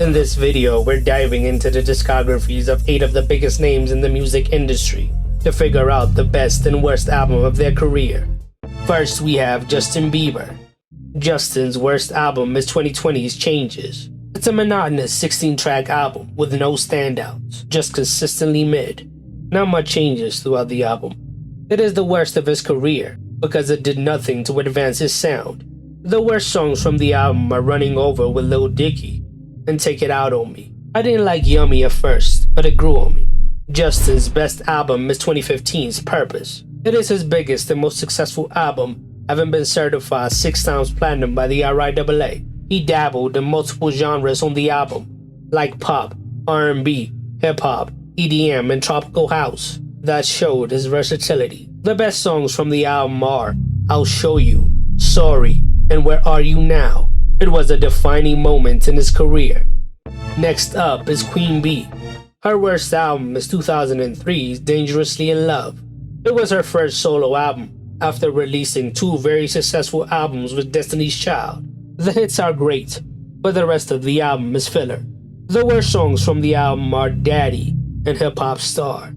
In this video, we're diving into the discographies of 8 of the biggest names in the music industry to figure out the best and worst album of their career. First, we have Justin Bieber. Justin's worst album is 2020's Changes. It's a monotonous 16-track album with no standouts, just consistently mid. Not much changes throughout the album. It is the worst of his career because it did nothing to advance his sound. The worst songs from the album are Running Over with Lil Dicky and Take It Out on Me. I didn't like Yummy at first, but it grew on me. Justin's best album is 2015's Purpose. It is his biggest and most successful album, having been certified 6 times platinum by the RIAA. He dabbled in multiple genres on the album, like pop, R&B, hip-hop, EDM, and tropical house. That showed his versatility. The best songs from the album are I'll Show You, Sorry, and Where Are You Now. It was a defining moment in his career. Next up is Queen Bee. Her worst album is 2003's Dangerously in Love. It was her first solo album after releasing 2 very successful albums with Destiny's Child. The hits are great, but the rest of the album is filler. The worst songs from the album are Daddy and Hip Hop Star.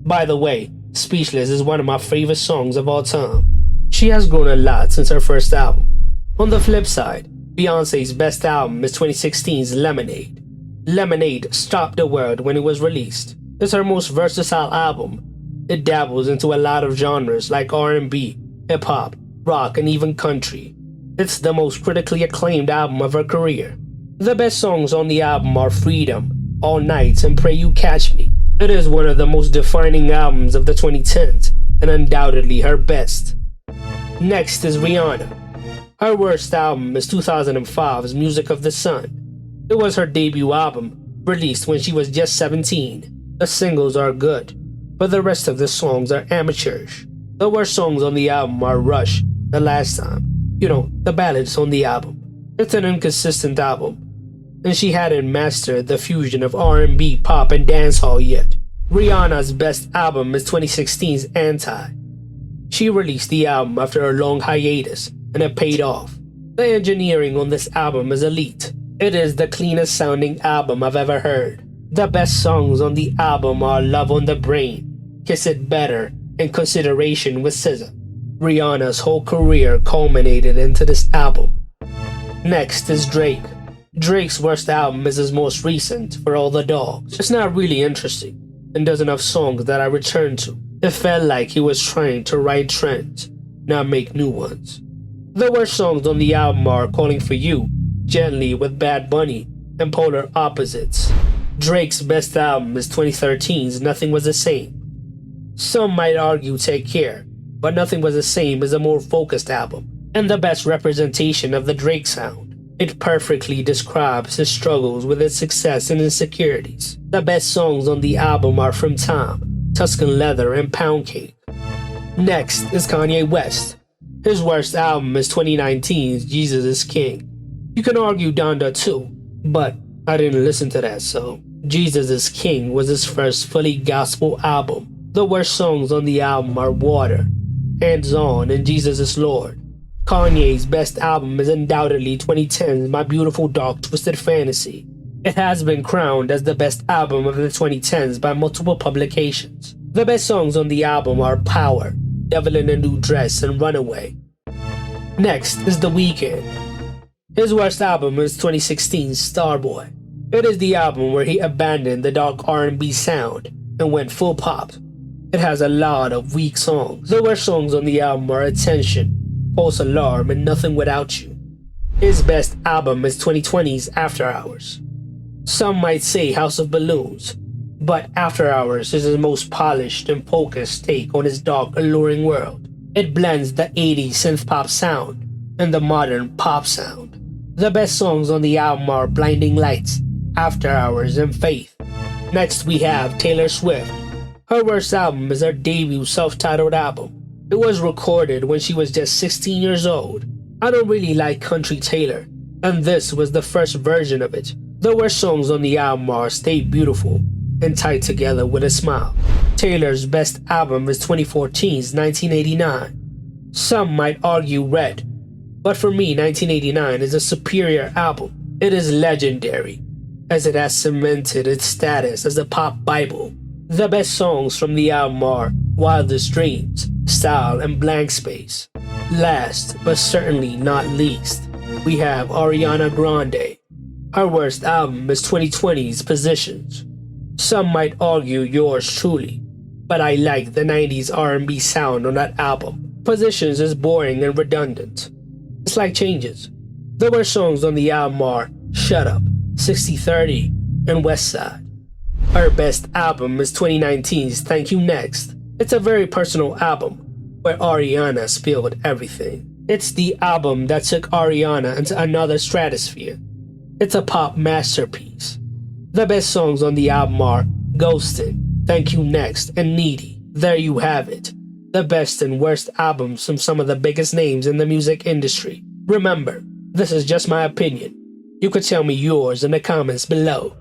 By the way, Speechless is one of my favorite songs of all time. She has grown a lot since her first album. On the flip side, Beyoncé's best album is 2016's Lemonade. Lemonade stopped the world when it was released. It's her most versatile album. It dabbles into a lot of genres like R&B, hip-hop, rock, and even country. It's the most critically acclaimed album of her career. The best songs on the album are Freedom, All Night, and Pray You Catch Me. It is one of the most defining albums of the 2010s, and undoubtedly her best. Next is Rihanna. Her worst album is 2005's Music of the Sun. It was her debut album, released when she was just 17. The singles are good, but the rest of the songs are amateurish. The worst songs on the album are Rush, The Last Time. The ballads on the album. It's an inconsistent album, and she hadn't mastered the fusion of R&B, pop, and dancehall yet. Rihanna's best album is 2016's Anti. She released the album after a long hiatus, and it paid off. The engineering on this album is elite. It is the cleanest sounding album I've ever heard. The best songs on the album are Love on the Brain, Kiss It Better, and Consideration with SZA. Rihanna's whole career culminated into this album. Next is Drake. Drake's worst album is his most recent, For All the Dogs. It's not really interesting, and doesn't have songs that I return to. It felt like he was trying to ride trends, not make new ones. The worst songs on the album are Calling For You, Gently with Bad Bunny, and Polar Opposites. Drake's best album is 2013's Nothing Was the Same. Some might argue Take Care, but Nothing Was the Same is a more focused album, and the best representation of the Drake sound. It perfectly describes his struggles with his success and insecurities. The best songs on the album are From Time, Tuscan Leather, and Pound Cake. Next is Kanye West. His worst album is 2019's Jesus is King. You can argue Donda too, but I didn't listen to that, so Jesus is King was his first fully gospel album. The worst songs on the album are Water, Hands On, and Jesus is Lord. Kanye's best album is undoubtedly 2010's My Beautiful Dark Twisted Fantasy. It has been crowned as the best album of the 2010s by multiple publications. The best songs on the album are Power, Devil in a New Dress, and Runaway. Next is The Weeknd. His worst album is 2016's Starboy. It is the album where he abandoned the dark R&B sound and went full pop. It has a lot of weak songs. The worst songs on the album are Attention, False Alarm, and Nothing Without You. His best album is 2020's After Hours. Some might say House of Balloons, but After Hours is his most polished and focused take on his dark, alluring world. It blends the 80s synth-pop sound and the modern pop sound. The best songs on the album are Blinding Lights, After Hours, and Faith. Next we have Taylor Swift. Her worst album is her debut self-titled album. It was recorded when she was just 16 years old. I don't really like country Taylor, and this was the first version of it. The worst songs on the album are Stay Beautiful and Tied Together with a Smile. Taylor's best album is 2014's 1989. Some might argue Red, but for me 1989 is a superior album. It is legendary. as it has cemented its status as a pop Bible. The best songs from the album are Wildest Dreams, Style, and Blank Space. Last, but certainly not least, we have Ariana Grande. Her worst album is 2020's Positions. Some might argue yours truly, but I like the 90s R&B sound on that album. Positions is boring and redundant. It's like Changes. The worst songs on the album are Shut Up, 6030, and West Side. Her best album is 2019's Thank You Next. It's a very personal album where Ariana spilled everything. It's the album that took Ariana into another stratosphere. It's a pop masterpiece. The best songs on the album are Ghosted, Thank You Next, and Needy. There you have it. The best and worst albums from some of the biggest names in the music industry. Remember, this is just my opinion. You could tell me yours in the comments below.